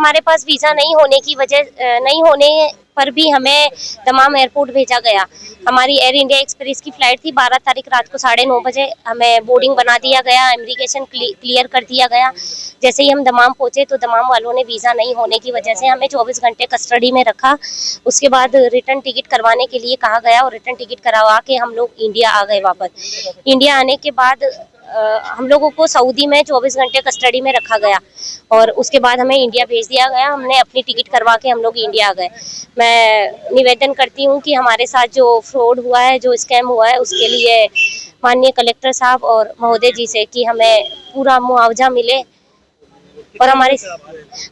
हमारे पास वीज़ा नहीं होने पर भी हमें दमाम एयरपोर्ट भेजा गया। हमारी एयर इंडिया एक्सप्रेस की फ़्लाइट थी 12 तारीख रात को 9:30 बजे। हमें बोर्डिंग बना दिया गया, इमिग्रेशन क्लियर कर दिया गया। जैसे ही हम दमाम पहुंचे तो दमाम वालों ने वीज़ा नहीं होने की वजह से हमें 24 घंटे कस्टडी में रखा। उसके बाद रिटर्न टिकट करवाने के लिए कहा गया और रिटर्न टिकट करवा के हम लोग इंडिया आ गए वापस। इंडिया आने के बाद हम लोगों को सऊदी में 24 घंटे कस्टडी में रखा गया और उसके बाद हमें इंडिया भेज दिया गया। हमने अपनी टिकट करवा के हम लोग इंडिया आ गए। मैं निवेदन करती हूँ कि हमारे साथ जो फ्रॉड हुआ है, जो स्कैम हुआ है, उसके लिए माननीय कलेक्टर साहब और महोदय जी से कि हमें पूरा मुआवजा मिले। और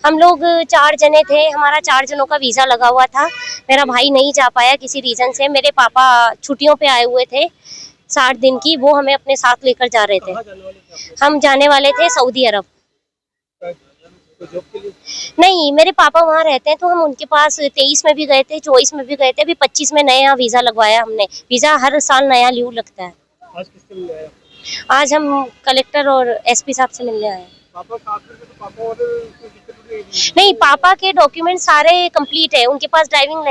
हम लोग 4 जने थे, हमारा 4 जनों का वीज़ा लगा हुआ था। मेरा भाई नहीं जा पाया किसी रीज़न से। मेरे पापा छुट्टियों पे आए हुए थे 60 दिन की, वो हमें अपने साथ लेकर जा रहे थे। हम जाने वाले थे सऊदी अरब। नहीं, मेरे पापा वहाँ रहते हैं तो हम उनके पास 23 में भी गए थे, 24 में भी गए थे, अभी 25 में नया वीज़ा लगवाया हमने। वीज़ा हर साल नया लीव लगता है। आज किससे मिलने आए? आज हम कलेक्टर और एसपी साहब से मिलने आए। पापा साथ में, तो पापा और नहीं, पापा के डॉक्यूमेंट सारे कंप्लीट है। उनके पास ड्राइविंग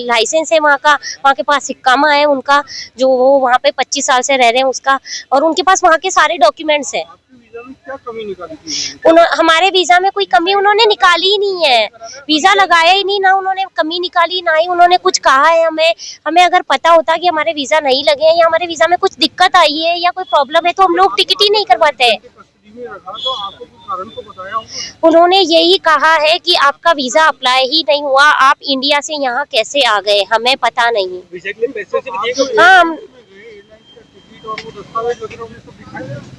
लाइसेंस है वहाँ के पास इकामा है उनका, जो वो वहाँ पे 25 साल से रह रहे हैं उसका, और उनके पास वहाँ के सारे डॉक्यूमेंट्स हैं। वीजा में क्या कमी निकाली थी? हमारे वीजा में कोई कमी उन्होंने निकाली ही नहीं है। वीजा लगाया ही नहीं, ना उन्होंने कमी निकाली, ना ही उन्होंने कुछ कहा है हमें अगर पता होता कि हमारे वीजा नहीं लगे हैं या हमारे वीजा में कुछ दिक्कत आई है या कोई प्रॉब्लम है तो हम लोग टिकट ही नहीं करवाते। उन्होंने यही कहा है कि आपका वीजा अप्लाई ही नहीं हुआ, आप इंडिया से यहाँ कैसे आ गए, हमें पता नहीं। हाँ,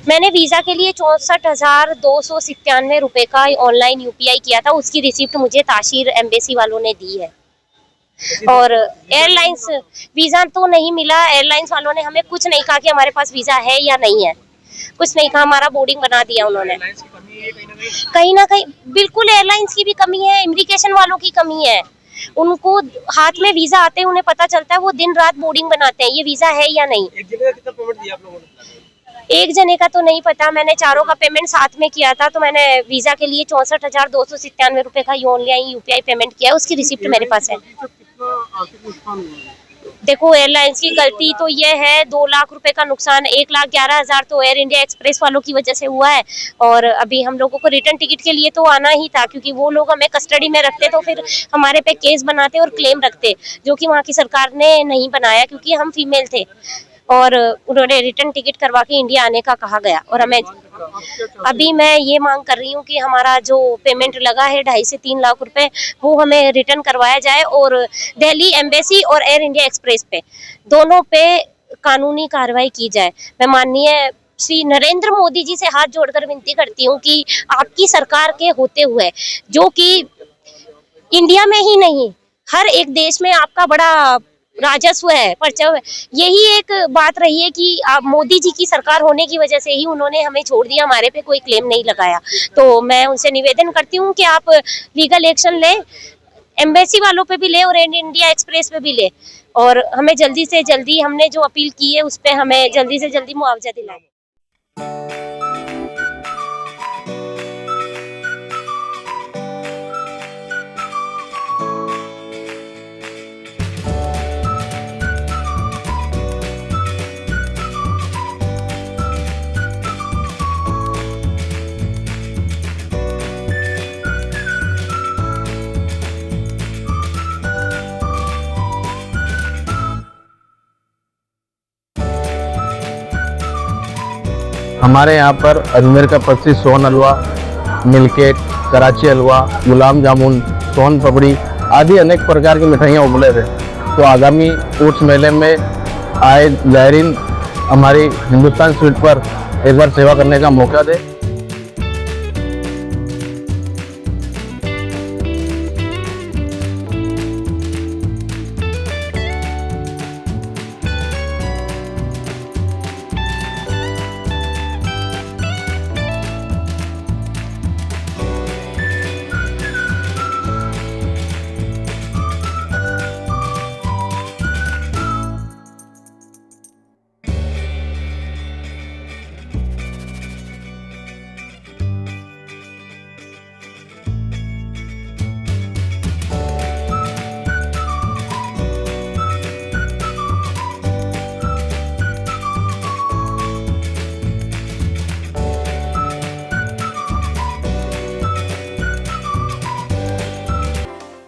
मैंने वीजा के लिए 64,297 रुपए का ऑनलाइन यूपीआई किया था। उसकी रिसिप्ट मुझे ताशीर एम्बेसी वालों ने दी है। और एयरलाइंस वीजा तो नहीं मिला। एयरलाइंस वालों ने हमें कुछ नहीं कहा कि हमारे पास वीजा है या नहीं है, कुछ नहीं कहा। हमारा बोर्डिंग बना दिया उन्होंने। कहीं ना कहीं बिल्कुल एयरलाइंस की भी कमी है, इमिग्रेशन वालों की कमी है। उनको हाथ में वीजा आते हैं, उन्हें पता चलता है, वो दिन रात बोर्डिंग बनाते हैं ये वीजा है या नहीं। एक जने का कितना पेमेंट दिया आप लोगों ने? एक जने का तो नहीं पता, मैंने चारों का पेमेंट साथ में किया था। तो मैंने वीजा के लिए 64,297 रुपए का ऑनलाइन यूपीआई पेमेंट किया है, उसकी रिसिप्ट मेरे पास है। देखो, एयरलाइंस की गलती तो ये है, 2 लाख रुपए का नुकसान, 1,11,000 तो एयर इंडिया एक्सप्रेस वालों की वजह से हुआ है। और अभी हम लोगों को रिटर्न टिकट के लिए तो आना ही था, क्योंकि वो लोग हमें कस्टडी में रखते तो फिर हमारे पे केस बनाते और क्लेम रखते, जो कि वहाँ की सरकार ने नहीं बनाया क्योंकि हम फीमेल थे। और उन्होंने रिटर्न टिकट करवा के इंडिया आने का कहा गया। और हमें अभी मैं ये मांग कर रही हूँ कि हमारा जो पेमेंट लगा है 2.5 से 3 लाख रुपए, वो हमें रिटर्न करवाया जाए और दिल्ली एम्बेसी और एयर इंडिया एक्सप्रेस पे दोनों पे कानूनी कार्रवाई की जाए। मैं माननीय श्री नरेंद्र मोदी जी से हाथ जोड़कर विनती करती हूँ कि आपकी सरकार के होते हुए, जो कि इंडिया में ही नहीं हर एक देश में आपका बड़ा राजस्व है, परचम है, यही एक बात रही है कि आप मोदी जी की सरकार होने की वजह से ही उन्होंने हमें छोड़ दिया, हमारे पे कोई क्लेम नहीं लगाया। तो मैं उनसे निवेदन करती हूँ कि आप लीगल एक्शन लें, एम्बेसी वालों पे भी ले और इंडिया एक्सप्रेस पे भी ले, और हमें जल्दी से जल्दी, हमने जो अपील की है उस पर हमें जल्दी से जल्दी मुआवजा दिलाएं। हमारे यहाँ पर अजमेर का प्रसिद्ध सोन हलवा, मिल्केट, कराची हलवा, गुलाब जामुन, सोन पपड़ी आदि अनेक प्रकार की मिठाइयाँ उपलब्ध है। तो आगामी उर्स मेले में आए ज़ायरीन हमारी हिंदुस्तान स्वीट पर एक बार सेवा करने का मौका दे।